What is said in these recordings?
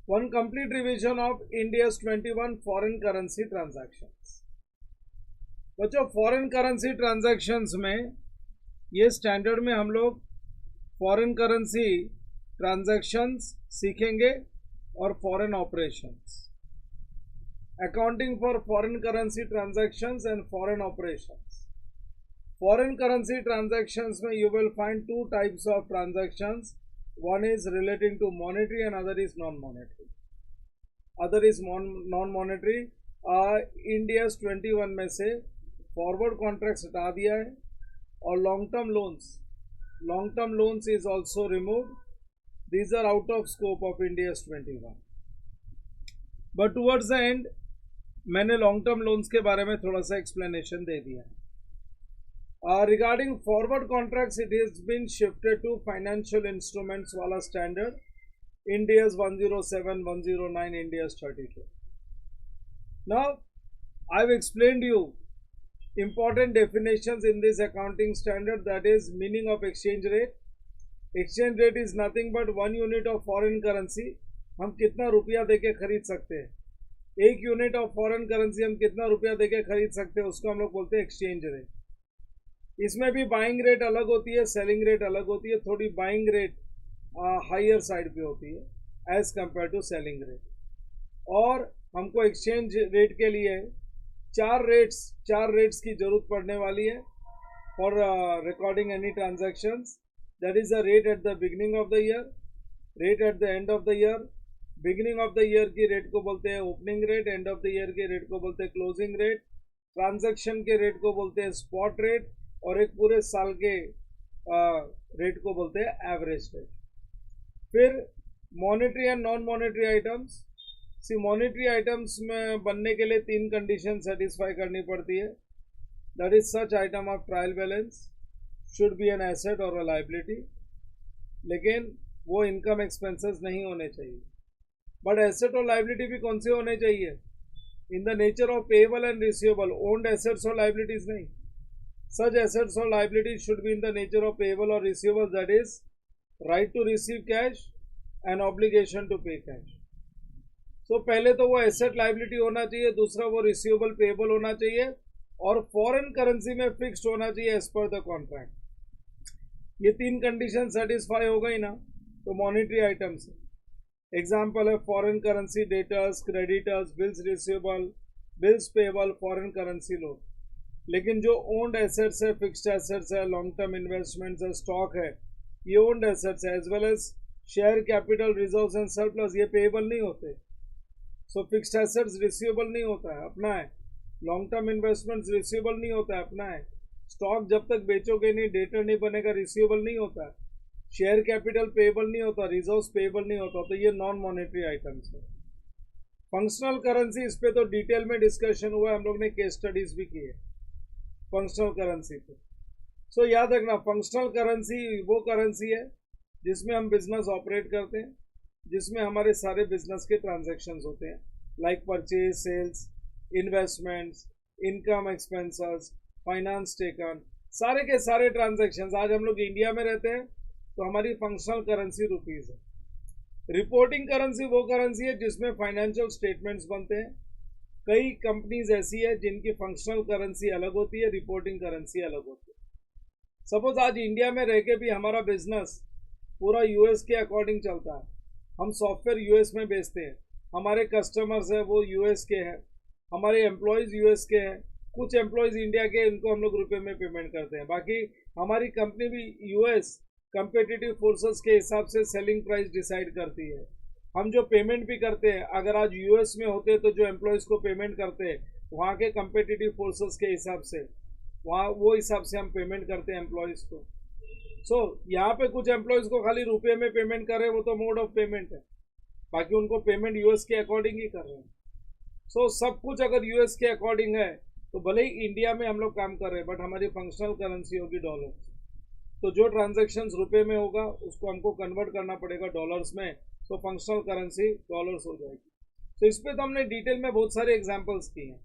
One complete revision of India's 21 foreign currency transactions. बच्चों foreign currency transactions में ये standard में हम लोग फॉरेन करेंसी ट्रांजैक्शंस सीखेंगे और foreign operations, accounting for foreign currency transactions and foreign operations. Foreign currency transactions में you will find two types of transactions. One is relating to monetary and other is non-monetary. Other is non-monetary. India's 21 में से forward contracts हटा दिया है और long term loans is also remove. These are out of scope of India's 21. But towards the end मैंने long term loans के बारे में थोड़ा सा एक्सप्लेनेशन दे दिया है. Regarding forward contracts, it has been shifted to financial instruments wala standard. India's 107, 109, India's 32. Now, I've explained you important definitions in this accounting standard, that is meaning of exchange rate. Exchange rate is nothing but 1 unit of foreign currency. हम कितना रुपया देके खरीद सकते हैं. 1 unit of foreign currency हम कितना रुपया देके खरीद सकते हैं, उसको हम लोग बोलते हैं एक्सचेंज रेट. इसमें भी बाइंग रेट अलग होती है, सेलिंग रेट अलग होती है. थोड़ी बाइंग रेट हायर साइड पे होती है as compare to selling rate. और हमको एक्सचेंज रेट के लिए चार रेट्स की जरूरत पड़ने वाली है for recording any transactions. That is the rate at the beginning of the year, rate at the end of the year. Beginning of the year की रेट को बोलते हैं opening rate, end of the year के rate को बोलते हैं closing rate. Transaction के rate को बोलते हैं स्पॉट रेट, और एक पूरे साल के रेट को बोलते हैं एवरेज रेट. फिर monetary and non monetary items. Monetary items में बनने के लिए 3 कंडीशन सेटिस्फाई करनी पड़ती है. That is such item of trial balance should be an asset और अ लाइबिलिटी. लेकिन वो इनकम एक्सपेंसेस नहीं होने चाहिए. बट एसेट और लाइबिलिटी भी कौन से होने चाहिए? In the nature of payable and receivable. Owned assets और लाइबिलिटीज नहीं. Such assets or liabilities should be in the nature of payable or receivable, that is, right to receive cash and obligation to pay cash. So पहले तो वो asset liability होना चाहिए, दूसरा वो receivable payable होना चाहिए, और फॉरेन करेंसी में फिक्स्ड होना चाहिए एज पर द कॉन्ट्रैक्ट. ये 3 कंडीशन सेटिस्फाई हो गई ना, तो मॉनेटरी आइटम्स. एग्जाम्पल है foreign currency debtors, creditors, bills receivable, bills payable, foreign currency loan. लेकिन जो ओन्ड एसेट्स है, फिक्स्ड एसेट्स है, लॉन्ग टर्म इन्वेस्टमेंट्स है, स्टॉक है, ये ओन्ड एसेट्स है, as well as share capital, reserves and surplus, ये पेएबल नहीं होते. सो फिक्स्ड एसेट्स रिसीवेबल नहीं होता है, अपना है. लॉन्ग टर्म इन्वेस्टमेंट्स रिसीवेबल नहीं होता है, अपना है. स्टॉक जब तक बेचोगे नहीं, डेटर नहीं बनेगा, रिसीवेबल नहीं होता है. शेयर कैपिटल पेएबल नहीं होता, रिजर्व्स पेएबल नहीं होता. तो ये नॉन मॉनेटरी आइटम्स है. फंक्शनल करेंसी, इस पे तो डिटेल में डिस्कशन हुआ है, हम लोग ने केस स्टडीज भी की है फंक्शनल करेंसी पे. सो याद रखना, फंक्शनल करेंसी वो करेंसी है जिसमें हम बिजनेस ऑपरेट करते हैं, जिसमें हमारे सारे बिजनेस के ट्रांजैक्शंस होते हैं, like purchase, sales, investments, income expenses, finance taken, सारे के सारे ट्रांजैक्शंस. आज हम लोग इंडिया में रहते हैं तो हमारी फंक्शनल करेंसी रुपीज है. रिपोर्टिंग करेंसी वो करेंसी है जिसमें फाइनेंशियल स्टेटमेंट्स बनते हैं. कई कंपनीज ऐसी है जिनकी फंक्शनल करेंसी अलग होती है, रिपोर्टिंग करेंसी अलग होती है. सपोज आज इंडिया में रह के भी हमारा बिजनेस पूरा यूएस के अकॉर्डिंग चलता है. हम सॉफ्टवेयर यूएस में बेचते हैं, हमारे कस्टमर्स है वो यूएस के हैं, हमारे एम्प्लॉयज़ यूएस के हैं, कुछ एम्प्लॉयज़ इंडिया के, इनको हम लोग रुपये में पेमेंट करते हैं. बाकी हमारी कंपनी भी यूएस कंपेटिटिव फोर्सेस के हिसाब से सेलिंग प्राइस डिसाइड करती है. हम जो पेमेंट भी करते हैं, अगर आज यूएस में होते तो जो एम्प्लॉयज़ को पेमेंट करते हैं वहाँ के कंपेटिटिव फोर्सेस के हिसाब से, वहाँ वो हिसाब से हम पेमेंट करते हैं एम्प्लॉयज़ को. सो यहाँ पे कुछ एम्प्लॉयज़ को खाली रुपये में पेमेंट कर रहे हैं, वो तो मोड ऑफ पेमेंट है. बाकी उनको पेमेंट यूएस के अकॉर्डिंग ही कर रहे हैं. सो सब कुछ अगर यूएस के अकॉर्डिंग है तो भले ही इंडिया में हम लोग काम कर रहे हैं, बट हमारी फंक्शनल करेंसी होगी डॉलर. तो जो ट्रांजेक्शन्स रुपये में होगा उसको हमको कन्वर्ट करना पड़ेगा डॉलर्स में, तो फंक्शनल करेंसी डॉलर्स हो जाएगी. तो इस पर तो हमने डिटेल में बहुत सारे एग्जांपल्स किए हैं.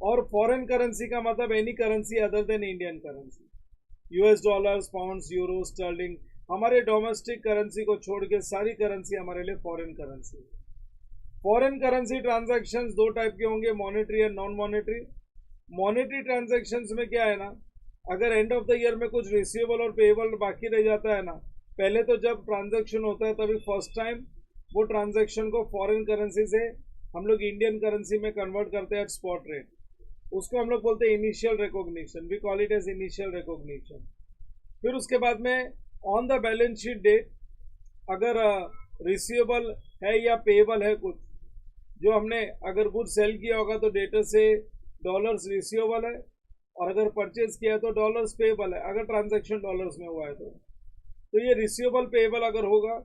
और फॉरेन करेंसी का मतलब any currency other than Indian currency. US dollars, pounds, euro, sterling, हमारे डोमेस्टिक करेंसी को छोड़ के सारी करेंसी हमारे लिए फॉरेन करेंसी है। फॉरेन करेंसी ट्रांजैक्शंस दो टाइप के होंगे, monetary and non monetary. Monetary transactions में क्या है ना, अगर एंड ऑफ द ईयर में कुछ रिसीवेबल और पेएबल बाकी रह जाता है ना, पहले तो जब ट्रांजैक्शन होता है तभी फर्स्ट टाइम वो ट्रांजैक्शन को फॉरेन करेंसी से हम लोग इंडियन करेंसी में कन्वर्ट करते हैं एट स्पॉट रेट, उसको हम लोग बोलते हैं initial recognition, we call it as initial recognition. फिर उसके बाद में on the balance sheet date अगर रिसीवेबल है या पेएबल है कुछ, जो हमने अगर गुड सेल किया होगा तो डेटर से डॉलर्स रिसीवेबल है, और अगर परचेज किया है तो डॉलर्स पेएबल है, अगर ट्रांजैक्शन डॉलर्स में हुआ है तो ये रिसीवेबल पेएबल अगर होगा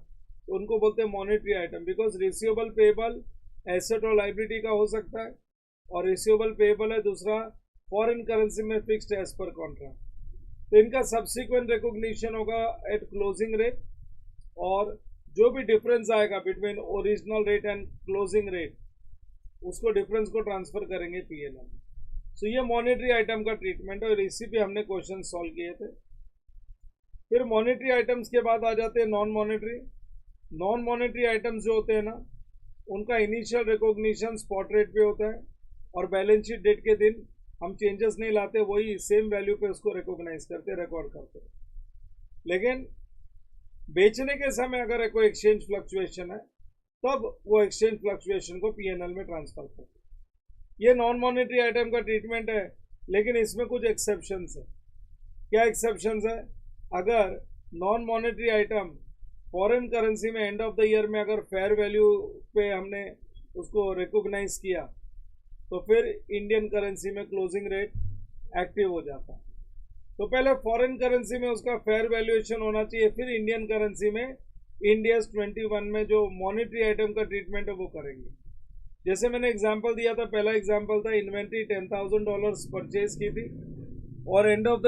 तो उनको बोलते हैं monetary item, because receivable payable asset और लाइबिलिटी का हो सकता है, और रिसीवेबल पेएबल है दूसरा फॉरेन करेंसी में फिक्स्ड एज पर कॉन्ट्रैक्ट। तो इनका सब्सिक्वेंट रिकॉग्निशन होगा एट क्लोजिंग रेट, और जो भी डिफरेंस आएगा between original rate and closing rate, उसको डिफरेंस को ट्रांसफर करेंगे पीएनएल। सो ये मॉनेटरी आइटम का ट्रीटमेंट है, और इसी पे हमने क्वेश्चन सॉल्व किए थे। फिर मॉनेटरी आइटम्स के बाद आ जाते हैं non monetary. Non monetary items जो होते हैं ना, उनका इनिशियल रिकॉग्निशन स्पॉट रेट पे होता है, और बैलेंस शीट डेट के दिन हम चेंजेस नहीं लाते, वही सेम वैल्यू पे उसको रिकॉग्नाइज करते, रिकॉर्ड करते। लेकिन बेचने के समय अगर कोई एक्सचेंज फ्लक्चुएशन है तब वो एक्सचेंज फ्लक्चुएशन को पीएनएल में ट्रांसफर करते। ये नॉन मॉनेटरी आइटम का ट्रीटमेंट है, लेकिन इसमें कुछ एक्सेप्शंस है। क्या एक्सेप्शंस है? अगर non monetary item foreign currency में एंड ऑफ द ईयर में अगर फेयर वैल्यू पे हमने उसको रिकॉग्नाइज किया तो फिर इंडियन करेंसी में क्लोजिंग रेट एक्टिव हो जाता है। तो पहले फॉरेन करेंसी में उसका फेयर वैल्यूएशन होना चाहिए, फिर इंडियन करेंसी में इंडियाज 21 में जो मॉनेटरी आइटम का ट्रीटमेंट है वो करेंगे। जैसे मैंने एग्जांपल दिया था, पहला एग्जांपल था इन्वेंट्री $10,000 परचेज की थी, और एंड ऑफ द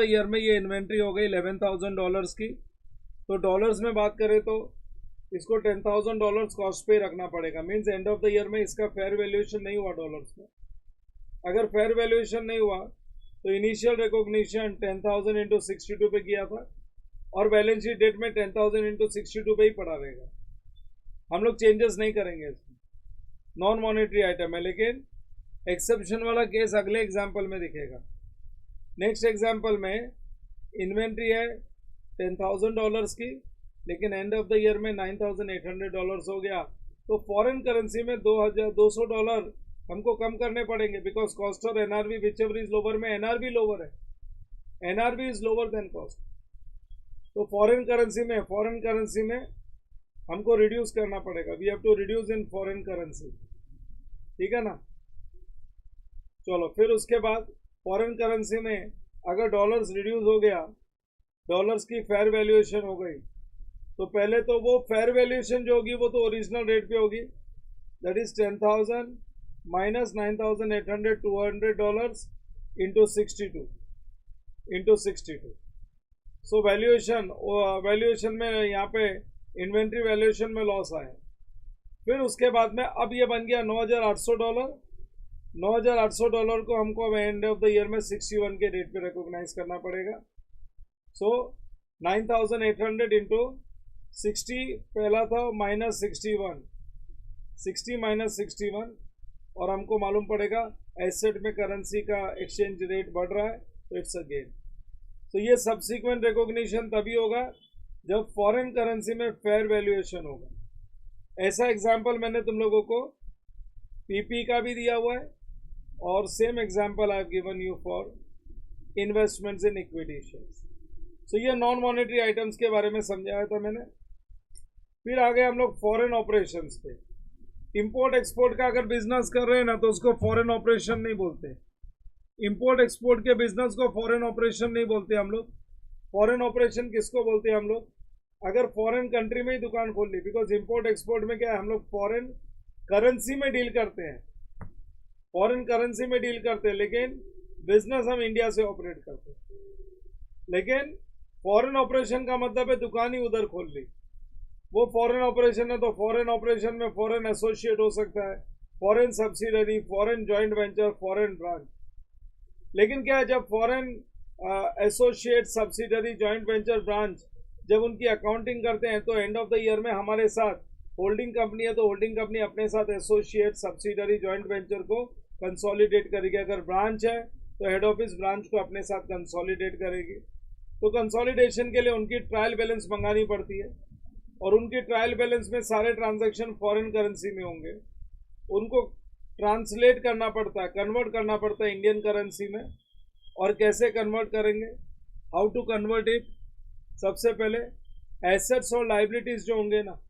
ईयर में ये इन्वेंट्री हो गई $11,000 की। तो डॉलर्स में बात करें तो इसको $10,000 कॉस्ट पे रखना पड़ेगा, means end of the year में इसका फेयर वैल्यूएशन नहीं हुआ डॉलर्स में। अगर फेयर वैल्यूएशन नहीं हुआ तो इनिशियल रिकॉग्निशन 10,000 इंटू 62 पे किया था, और बैलेंस शीट डेट में 10,000 इंटू 62 पे ही पड़ा रहेगा, हम लोग चेंजेस नहीं करेंगे इसमें। नॉन मॉनेटरी आइटम है, लेकिन एक्सेप्शन वाला केस अगले एग्जाम्पल में दिखेगा। नेक्स्ट एग्जाम्पल में इन्वेंट्री है $10,000 की, लेकिन एंड ऑफ द ईयर में $9,800 हो गया, तो फॉरेन करेंसी में $2,200 हमको कम करने पड़ेंगे, because cost of NRV whichever is lower में एनआरवी लोअर है, NRV is lower than cost. तो फॉरेन करेंसी में हमको रिड्यूस करना पड़ेगा, we have to reduce in foreign currency, ठीक है ना। चलो, फिर उसके बाद फॉरेन करेंसी में अगर डॉलर्स रिड्यूस हो गया, डॉलर्स की फेयर वैल्यूएशन हो गई, तो पहले तो वो फेयर वैल्यूएशन जो होगी वो तो ओरिजिनल रेट पे होगी, that is 10,000 minus 9,800 $200 into 62। So valuation में यहाँ पे इन्वेंट्री वैल्यूएशन में लॉस आया। फिर उसके बाद में अब ये बन गया $9,800। $9,800 को हमको अब एंड ऑफ द ईयर में 61 के रेट पे रिकॉग्नाइज करना पड़ेगा। सो 9,800 इंटू 60 पहला था, माइनस 61, 60 माइनस 61, और हमको मालूम पड़ेगा एसेट में करेंसी का एक्सचेंज रेट बढ़ रहा है, तो इट्स अ गेन। तो ये सब्सिक्वेंट रिकॉग्निशन तभी होगा जब फॉरेन करेंसी में फेयर वैल्यूएशन होगा। ऐसा एग्जांपल मैंने तुम लोगों को पीपी का भी दिया हुआ है, और same example I have given you for investments in equity shares. So ये नॉन मॉनेटरी आइटम्स के बारे में समझाया था मैंने। फिर आ गए हम लोग फॉरेन ऑपरेशंस पे। इंपोर्ट एक्सपोर्ट का अगर बिजनेस कर रहे हैं ना, तो उसको फॉरेन ऑपरेशन नहीं बोलते। इंपोर्ट एक्सपोर्ट के बिजनेस को फॉरेन ऑपरेशन नहीं बोलते हम लोग। फॉरेन ऑपरेशन किसको बोलते हैं हम लोग? अगर फॉरेन कंट्री में ही दुकान खोल ली, बिकॉज इंपोर्ट एक्सपोर्ट में क्या है, हम लोग फॉरेन करेंसी में डील करते हैं, लेकिन बिजनेस हम इंडिया से ऑपरेट करते हैं। लेकिन फॉरेन ऑपरेशन का मतलब है दुकान ही उधर खोल ली, वो फॉरेन ऑपरेशन है। तो फॉरेन ऑपरेशन में फॉरेन एसोसिएट हो सकता है, foreign subsidiary, foreign joint venture, foreign branch. लेकिन क्या है, जब foreign associate subsidiary joint venture branch जब उनकी अकाउंटिंग करते हैं तो एंड ऑफ द ईयर में हमारे साथ होल्डिंग कंपनी है तो होल्डिंग कंपनी अपने साथ एसोसिएट सब्सिडरी जॉइंट वेंचर को कंसोलिडेट करेगी। अगर ब्रांच है तो हेड ऑफिस ब्रांच को अपने साथ कंसोलिडेट करेगी। तो कंसोलिडेशन के लिए उनकी ट्रायल बैलेंस मंगानी पड़ती है और उनकी ट्रायल बैलेंस में सारे ट्रांजैक्शन फॉरेन करेंसी में होंगे। उनको ट्रांसलेट करना पड़ता है, कन्वर्ट करना पड़ता है इंडियन करेंसी में। और कैसे कन्वर्ट करेंगे, हाउ टू कन्वर्ट इट? सबसे पहले एसेट्स और लाइबिलिटीज जो होंगे ना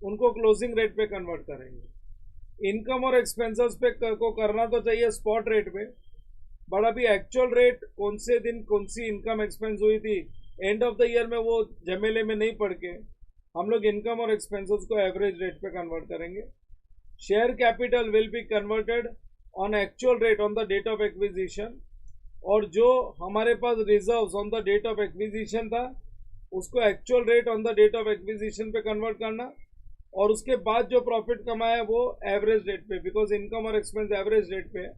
उनको क्लोजिंग रेट पे कन्वर्ट करेंगे। इनकम और एक्सपेंसेस पे को करना तो चाहिए स्पॉट रेट पे, बट अभी एक्चुअल रेट कौन से दिन कौन सी इनकम एक्सपेंस हुई थी एंड ऑफ द ईयर में वो झमेले में नहीं पड़ के हम लोग इनकम और एक्सपेंसेस को एवरेज रेट पे कन्वर्ट करेंगे। Share capital will be converted on actual rate on the date of acquisition, और जो हमारे पास reserves on the date of acquisition था उसको actual rate on the date of acquisition पे कन्वर्ट करना, और उसके बाद जो प्रॉफिट कमाया वो एवरेज रेट पे, बिकॉज इनकम और एक्सपेंस एवरेज रेट पे है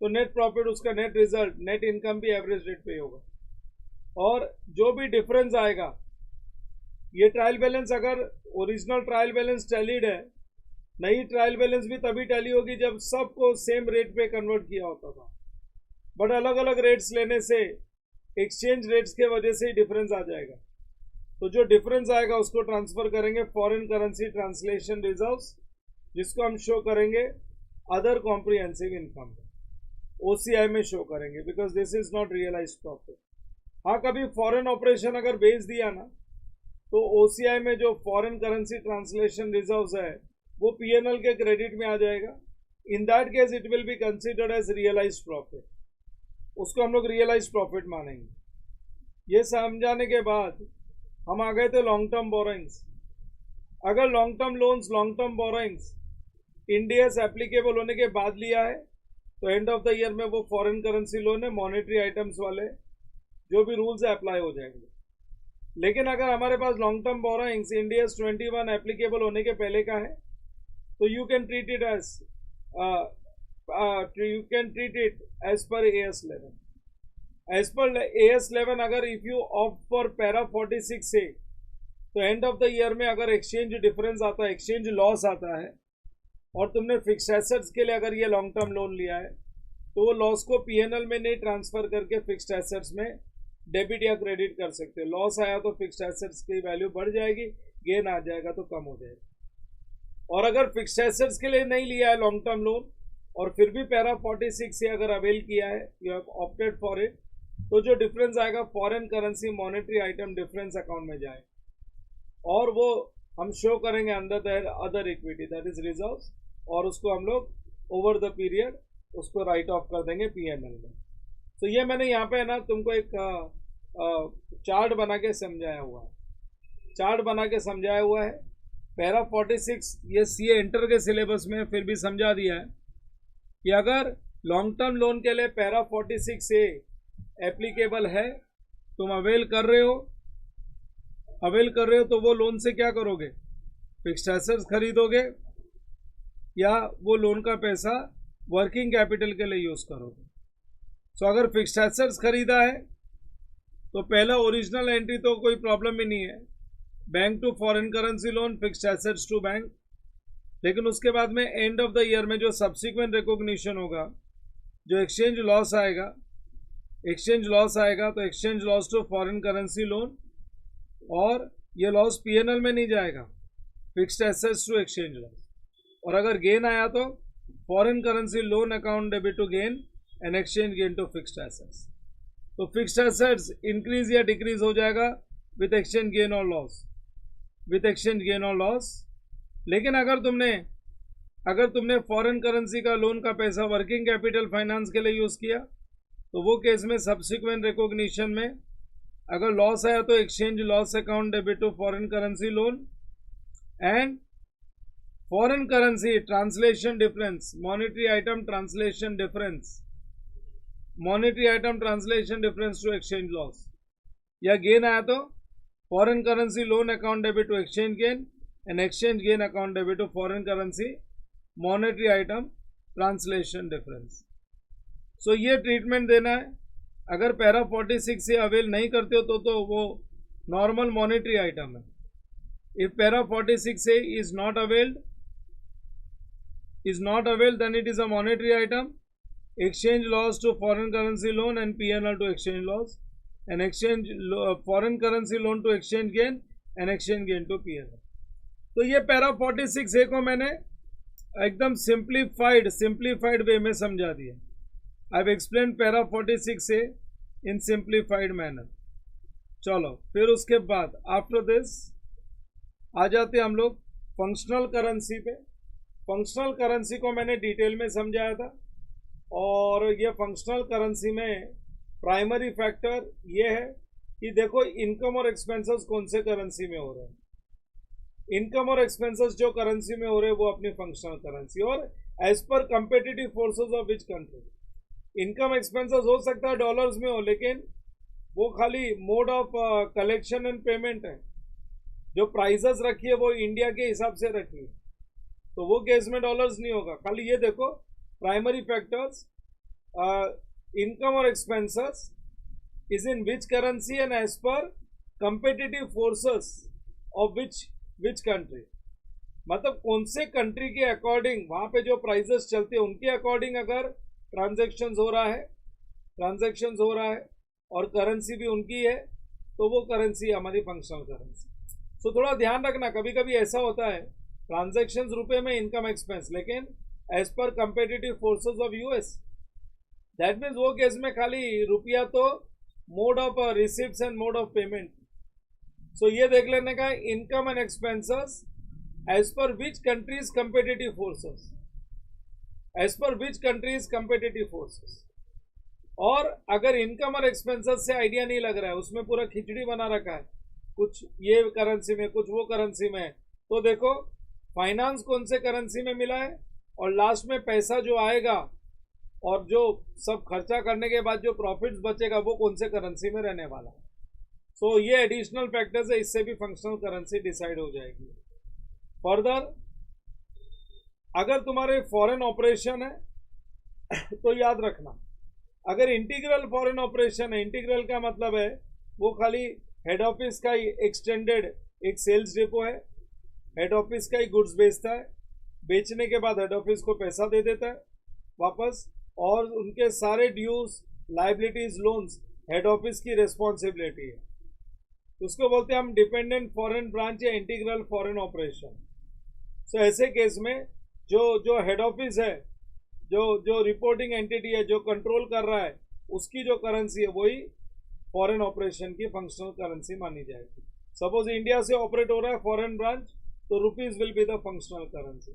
तो नेट प्रॉफिट उसका नेट रिजल्ट नेट इनकम भी एवरेज रेट पे होगा। और जो भी डिफरेंस आएगा, ये ट्रायल बैलेंस अगर ओरिजिनल ट्रायल बैलेंस टैलीड है, नई ट्रायल बैलेंस भी तभी टैली होगी जब सबको सेम रेट पे कन्वर्ट किया होता था, बट अलग अलग रेट्स लेने से एक्सचेंज रेट्स के वजह से ही डिफरेंस आ जाएगा। तो जो डिफरेंस आएगा उसको ट्रांसफर करेंगे फॉरेन करेंसी ट्रांसलेशन रिजर्व्स, जिसको हम शो करेंगे अदर कॉम्प्रिहेंसिव इनकम, ओसीआई में शो करेंगे, because this is not realise profit. हाँ, कभी फॉरेन ऑपरेशन अगर बेच दिया ना तो ओसीआई में जो फॉरेन करेंसी ट्रांसलेशन रिजर्व्स है वो पीएनएल के क्रेडिट में आ जाएगा। In that case it will be considered as realise profit, उसको हम लोग रियलाइज प्रॉफिट मानेंगे। ये समझाने के बाद हम आ गए थे लॉन्ग टर्म बोरोइंग्स। अगर long term loans long term borrowings India से एप्लीकेबल होने के बाद लिया है तो एंड ऑफ द ईयर में वो फॉरेन करेंसी लोन है, मॉनेटरी आइटम्स वाले जो भी रूल्स है अप्लाई हो जाएंगे। लेकिन अगर हमारे पास long term borrowings India 21 applicable होने के पहले का है तो you can treat it as per AS 11। As per AS 11 अगर if you opt for para 46 से तो एंड ऑफ द ईयर में अगर एक्सचेंज डिफरेंस आता है, एक्सचेंज लॉस आता है, और तुमने फिक्स्ड एसेट्स के लिए अगर ये लॉन्ग टर्म लोन लिया है तो वो लॉस को पीएनएल में नहीं ट्रांसफर करके फिक्स्ड एसेट्स में डेबिट या क्रेडिट कर सकते हो। लॉस आया तो फिक्स्ड एसेट्स की वैल्यू बढ़ जाएगी, गेन आ जाएगा तो कम हो जाएगा। और अगर फिक्स्ड एसेट्स के लिए नहीं लिया है लॉन्ग टर्म लोन और फिर भी पैरा 46 से अगर अवेल किया है, you have opted for it, तो जो डिफरेंस आएगा foreign currency monetary item difference account में जाए और वो हम शो करेंगे under the other equity that is reserves, और उसको हम लोग ओवर द पीरियड उसको राइट ऑफ कर देंगे पीएनएल में। तो ये मैंने यहाँ पे ना तुमको एक चार्ट बना के समझाया हुआ है, चार्ट बना के समझाया हुआ है। पैरा 46 ये सीए इंटर के सिलेबस में फिर भी समझा दिया है कि अगर लॉन्ग टर्म लोन के लिए पैरा 46 से एप्लीकेबल है, तुम अवेल कर रहे हो तो वो लोन से क्या करोगे, फिक्स्ड एसेट्स खरीदोगे या वो लोन का पैसा वर्किंग कैपिटल के लिए यूज करोगे। तो अगर फिक्स्ड एसेट्स खरीदा है तो पहला ओरिजिनल एंट्री तो कोई प्रॉब्लम ही नहीं है, bank to foreign currency loan, fixed assets to bank. लेकिन उसके बाद में एंड ऑफ द ईयर में जो सब्सिक्वेंट रिकॉग्निशन होगा, जो एक्सचेंज लॉस आएगा तो exchange loss to foreign currency loan, और ये लॉस पीएनएल में नहीं जाएगा, fixed assets to exchange loss. और अगर गेन आया तो foreign currency loan account debit to gain and exchange gain to fixed assets. तो फिक्स्ड एसेट्स इंक्रीज या डिक्रीज हो जाएगा विथ एक्सचेंज गेन और लॉस, लेकिन अगर तुमने फॉरेन करेंसी का लोन का पैसा वर्किंग कैपिटल फाइनेंस के लिए यूज किया तो वो केस में सब्सिक्वेंट रिकॉग्निशन में अगर लॉस आया तो exchange loss account debit to foreign currency loan and foreign currency translation difference, monetary item translation difference to exchange loss. या गेन आया तो foreign currency loan account debit to exchange gain and exchange gain account debit to foreign currency monetary item translation difference. So ये treatment देना है। अगर para 46 से avail नहीं करते हो तो वो नॉर्मल मॉनेटरी आइटम है. इफ पैरा 46 से is not availed then it is a monetary item. Exchange loss to foreign currency loan and P&L to exchange loss, and foreign currency loan to exchange gain and exchange gain to P&L. तो ये para 46A को मैंने एकदम simplified वे में समझा दिया. I have explain para 46A in simplified manner. चलो फिर उसके बाद आफ्टर दिस आ जाते हम लोग फंक्शनल करेंसी पे. फंक्शनल करेंसी को मैंने डिटेल में समझाया था, और ये फंक्शनल करेंसी में प्राइमरी फैक्टर ये है कि देखो इनकम और एक्सपेंसेस कौन से करेंसी में हो रहे हैं. इनकम और एक्सपेंसेस जो करेंसी में हो रहे हैं वो अपनी फंक्शनल करेंसी, और as per competitive forces of which country. Income expenses हो सकता है डॉलर्स में हो, लेकिन वो खाली mode of collection and payment है. जो प्राइसेस रखी है वो इंडिया के हिसाब से रखी है, तो वो केस में डॉलर्स नहीं होगा. खाली ये देखो प्राइमरी फैक्टर्स इनकम और expenses is in which currency and as per competitive forces of which country. मतलब कौन से कंट्री के अकॉर्डिंग वहां पे जो प्राइसेस चलते हैं उनके अकॉर्डिंग अगर ट्रांजैक्शंस हो रहा है और करेंसी भी उनकी है, तो वो करेंसी हमारी फंक्शनल करेंसी. सो थोड़ा ध्यान रखना, कभी कभी ऐसा होता है ट्रांजैक्शंस रुपए में इनकम एक्सपेंस, लेकिन as per competitive forces of US. That means वो केस में खाली रुपया तो mode of receipts and mode of payment. So ये देख लेने का income and expenses as per which countries competitive forces. और अगर इनकम और एक्सपेंसेस से आइडिया नहीं लग रहा है, उसमें पूरा खिचड़ी बना रखा है, कुछ ये करेंसी में कुछ वो करेंसी में, तो देखो फाइनेंस कौन से करेंसी में मिला है, और लास्ट में पैसा जो आएगा और जो सब खर्चा करने के बाद जो प्रॉफिट्स बचेगा वो कौन से करेंसी में रहने वाला है. सो ये एडिशनल फैक्टर्स है, इससे भी फंक्शनल करेंसी डिसाइड हो जाएगी. फर्दर अगर तुम्हारे फॉरेन ऑपरेशन है तो याद रखना, अगर इंटीग्रल फॉरेन ऑपरेशन है, इंटीग्रल का मतलब है वो खाली हेड ऑफिस का ही एक्सटेंडेड एक सेल्स डिपो है. हेड ऑफिस का ही गुड्स बेचता है, बेचने के बाद हेड ऑफिस को पैसा दे देता है वापस, और उनके सारे dues liabilities loans head office की रिस्पॉन्सिबिलिटी है. उसको बोलते हैं हम डिपेंडेंट फॉरेन ब्रांच या इंटीग्रल फॉरेन ऑपरेशन. सो ऐसे केस में जो हेड ऑफिस है, जो रिपोर्टिंग एंटिटी है, जो कंट्रोल कर रहा है, उसकी जो करेंसी है वही फॉरेन ऑपरेशन की फंक्शनल करेंसी मानी जाएगी. सपोज इंडिया से ऑपरेट हो रहा है फॉरेन ब्रांच, तो rupees will be the functional currency.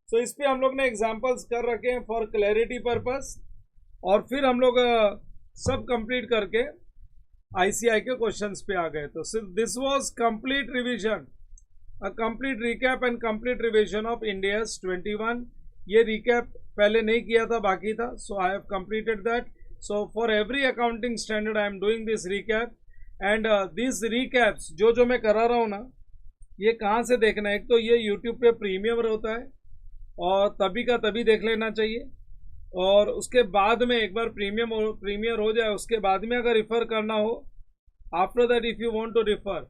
So इस पे हम लोग ने एग्जांपल्स कर रखे हैं फॉर क्लैरिटी पर्पस, और फिर हम लोग सब कंप्लीट करके आईसीआई के क्वेश्चंस पे आ गए. तो सिर्फ this was complete revision, a complete recap and complete revision of India's 21. ये रिकैप पहले नहीं किया था, बाकी था, so I have completed that. So for every accounting standard I am doing this recap, and this recaps जो मैं करा रहा हूँ ना, ये कहाँ से देखना है. एक तो ये यूट्यूब पे प्रीमियम होता है, और तभी का तभी देख लेना चाहिए, और उसके बाद में एक बार प्रीमियर हो जाए, उसके बाद में अगर रिफ़र करना हो, after that if you want to refer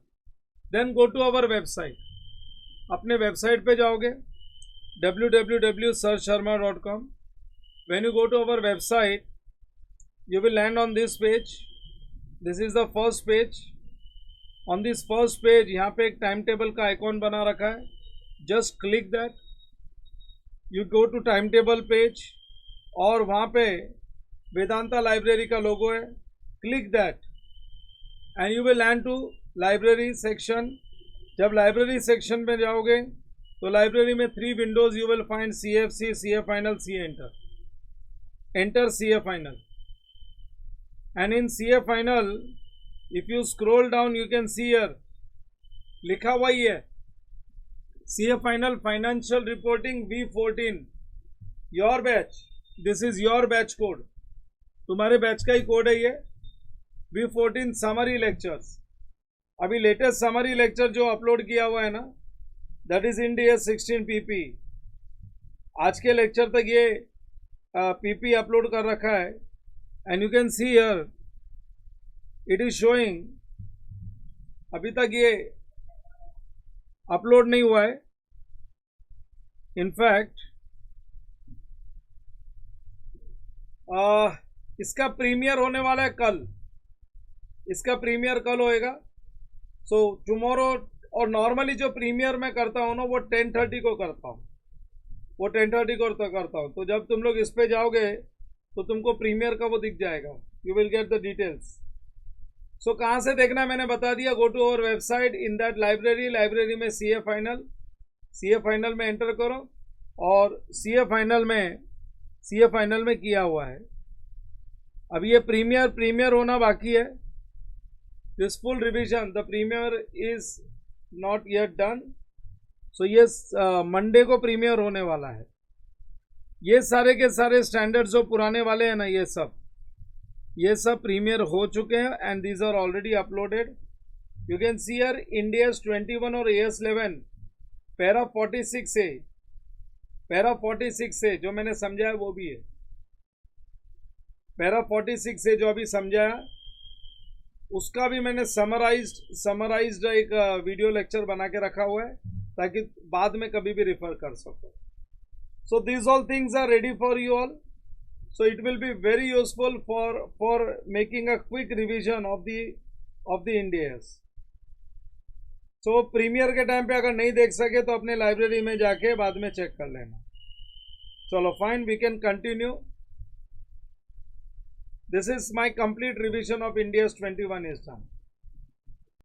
then go to our website. अपने वेबसाइट पे जाओगे www.sersharma.com. when you go to our website you will land on this page. this is the first page. on this first page यहाँ पे एक time table का icon बना रखा है, just click that. You go to time table page, और वहाँ पे वेदांता लाइब्रेरी का लोगो है, click that and you will land to library section. जब लाइब्रेरी सेक्शन में जाओगे तो लाइब्रेरी में 3 windows you will find CFC, CA final, CA inter CA final. And in CA final if you scroll down you can see here लिखा हुआ ही है CA final financial reporting V14 your batch. This is your batch code, तुम्हारे batch का ही code है ये. V14 summary lectures, अभी latest summary lecture जो अपलोड किया हुआ है ना, दैट इज इंडियस 16 PP. आज के लेक्चर तक ये PP अपलोड कर रखा है, and you can see here it is showing, अभी तक ये अपलोड नहीं हुआ है. इनफैक्ट इसका प्रीमियर होने वाला है कल. इसका प्रीमियर कल होएगा. सो टुमारो, और नॉर्मली जो प्रीमियर मैं करता हूँ ना वो 10:30 को करता हूँ. वो 10:30 को करता हूँ. तो जब तुम लोग इस पे जाओगे तो तुमको प्रीमियर का वो दिख जाएगा. You will get the details. So कहाँ से देखना मैंने बता दिया. Go to our website. In that library में सी ए फाइनल में एंटर करो. और सी ए फाइनल में किया हुआ है. अब ये प्रीमियर होना बाकी है. This full revision, the premiere is not yet done. So ये मंडे को प्रीमियर होने वाला है. ये सारे के सारे स्टैंडर्ड जो पुराने वाले हैं ना, ये सब प्रीमियर हो चुके हैं. And these are already uploaded. You can see here Ind AS 21 और AS11 पैरा 46 से जो मैंने समझाया वो भी है. पैरा 46 से जो अभी समझाया उसका भी मैंने समराइज्ड एक वीडियो लेक्चर बना के रखा हुआ है ताकि बाद में कभी भी रिफर कर सको. So these all things are ready for you all. So it will be very useful for making a quick revision of the Indias. So premiere के टाइम पे अगर नहीं देख सके तो अपने लाइब्रेरी में जाके बाद में चेक कर लेना. चलो fine, we can continue. This is my complete revision of Indias 21 is done.